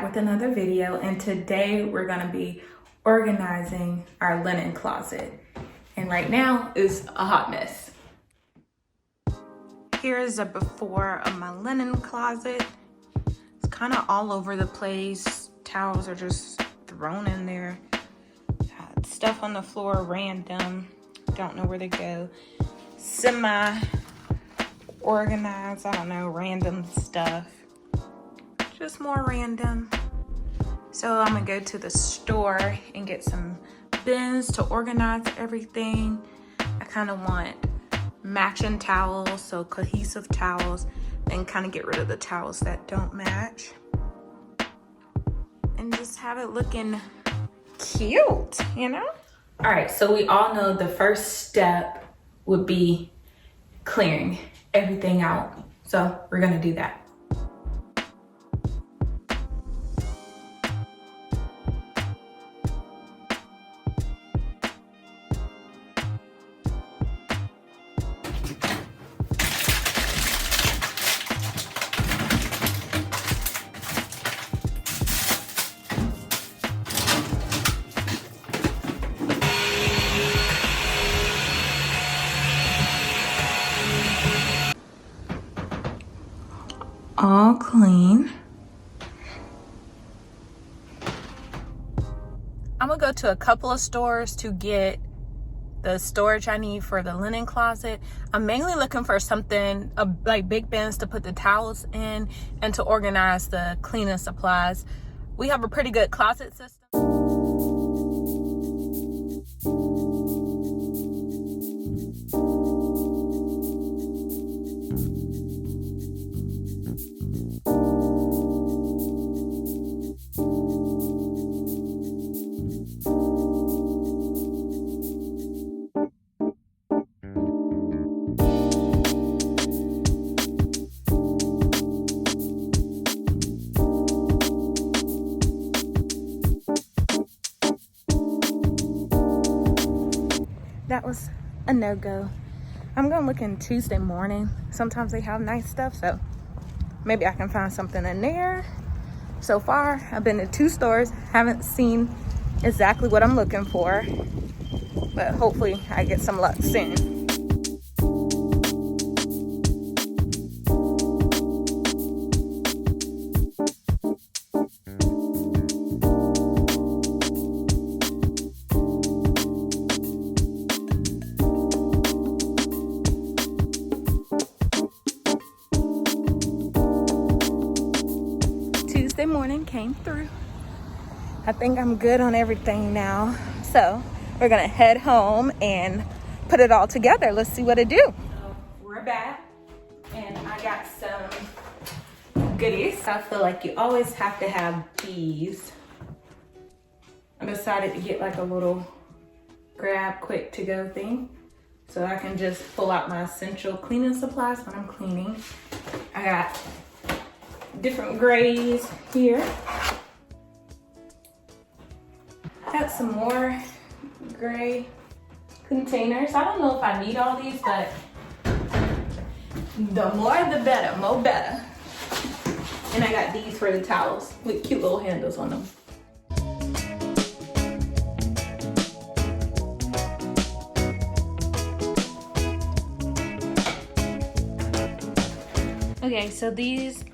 with another video, and today we're gonna be organizing our linen closet. And right now is a hot mess. Here's a before of my linen closet. It's kind of all over the place. Towels are just thrown in there. Got stuff on the floor, random. Don't know where to go. Semi-organized, I don't know, random stuff. Just more random. So I'm gonna go to the store and get some bins to organize everything. I kind of want matching towels, so cohesive towels, and kind of get rid of the towels that don't match. And just have it looking cute, you know? All right, so we all know the first step would be clearing everything out. So we're gonna do that. All clean. I'm gonna go to a couple of stores to get the storage I need for the linen closet. I'm mainly looking for something like big bins to put the towels in and to organize the cleaning supplies. We have a pretty good closet system. That was a no-go. I'm gonna look in Tuesday morning. Sometimes they have nice stuff, so maybe I can find something in there. So far, I've been to 2 stores, haven't seen exactly what I'm looking for, but hopefully I get some luck soon. Tuesday morning came through. I think I'm good on everything now. So we're gonna head home and put it all together. Let's see what it do. So we're back and I got some goodies. I feel like you always have to have these. I decided to get like a little grab quick to go thing so I can just pull out my essential cleaning supplies when I'm cleaning. I got different grays here. Got some more gray containers. I don't know if I need all these, but the more the better, more better. And I got these for the towels with cute little handles on them. Okay, so these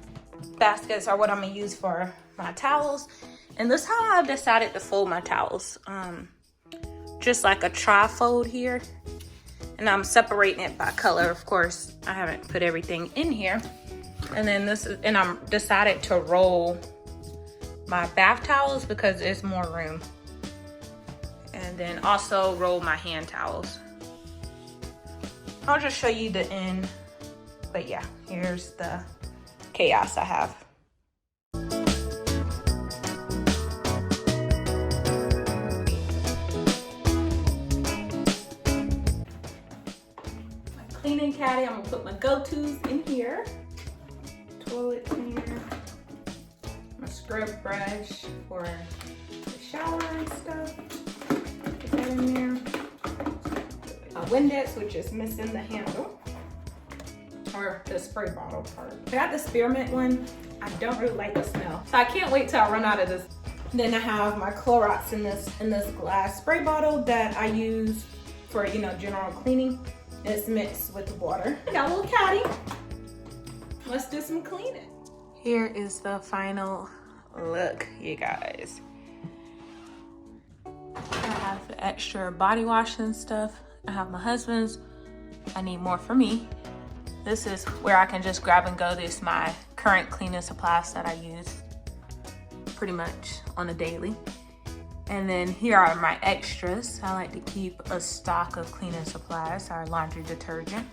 baskets are what I'm gonna use for my towels, and this is how I've decided to fold my towels. Just like a tri-fold here, and I'm separating it by color. Of course, I haven't put everything in here, and then I'm decided to roll my bath towels because there's more room, and then also roll my hand towels. I'll just show you the end, but yeah, here's the chaos I have. My cleaning caddy, I'm gonna put my go-tos in here. Toilet cleaner, my scrub brush for the shower and stuff. Put that in there. My Windex, which is missing the handle, or the spray bottle part. I got the spearmint one, I don't really like the smell. So I can't wait till I run out of this. Then I have my Clorox in this glass spray bottle that I use for, you know, general cleaning. It's mixed with water. I got a little caddy. Let's do some cleaning. Here is the final look, you guys. I have the extra body wash and stuff. I have my husband's. I need more for me. This is where I can just grab and go. This is my current cleaning supplies that I use pretty much on a daily. And then here are my extras. I like to keep a stock of cleaning supplies, our laundry detergent,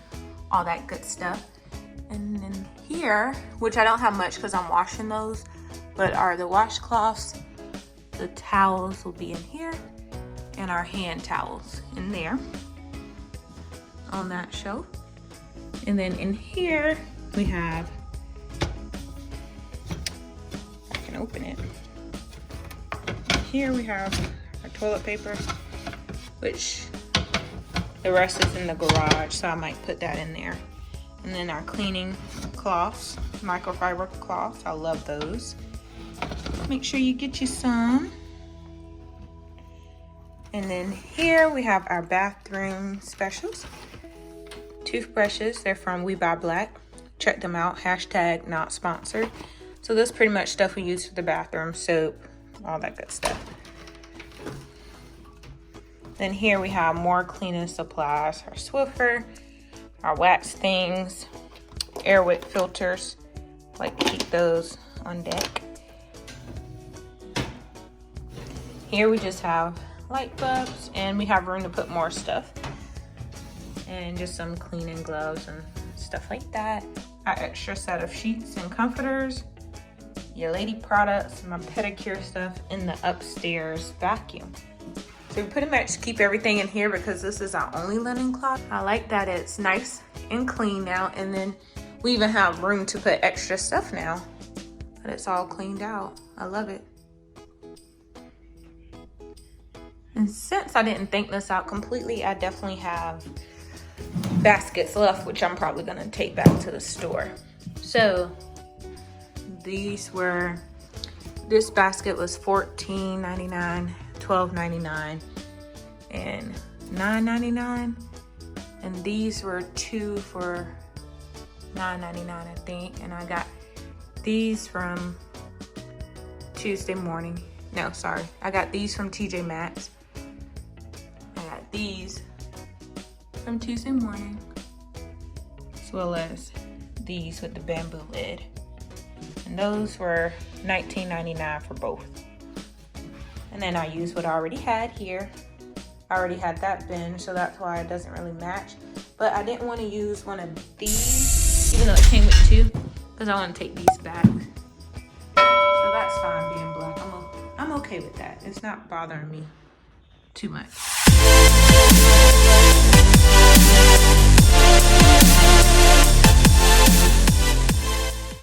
all that good stuff. And then here, which I don't have much because I'm washing those, but are the washcloths. The towels will be in here, and our hand towels in there on that shelf. And then in here we have, I can open it. Here we have our toilet paper, which the rest is in the garage, so I might put that in there. And then our cleaning cloths, microfiber cloths, I love those. Make sure you get you some. And then here we have our bathroom specials. Toothbrushes, they're from We Buy Black. Check them out, hashtag not sponsored. So this is pretty much stuff we use for the bathroom, soap, all that good stuff. Then here we have more cleaning supplies, our Swiffer, our wax things, air wick filters, like to keep those on deck. Here we just have light bulbs, and we have room to put more stuff. And just some cleaning gloves and stuff like that. Our extra set of sheets and comforters, your lady products, my pedicure stuff in the upstairs vacuum. So we pretty much keep everything in here because this is our only linen closet. I like that it's nice and clean now, and then we even have room to put extra stuff now that it's all cleaned out. I love it. And since I didn't think this out completely, I definitely have baskets left, which I'm probably gonna take back to the store. So this basket was $14.99, $12.99, and $9.99. And these were two for $9.99, I think. And I got these from Tuesday morning. No, sorry. I got these from TJ Maxx. I got these from Tuesday morning, as well as these with the bamboo lid. And those were $19.99 for both. And then I used what I already had here. I already had that bin, so that's why it doesn't really match. But I didn't want to use one of these, even though it came with two, because I want to take these back. So that's fine being black. I'm okay with that. It's not bothering me too much.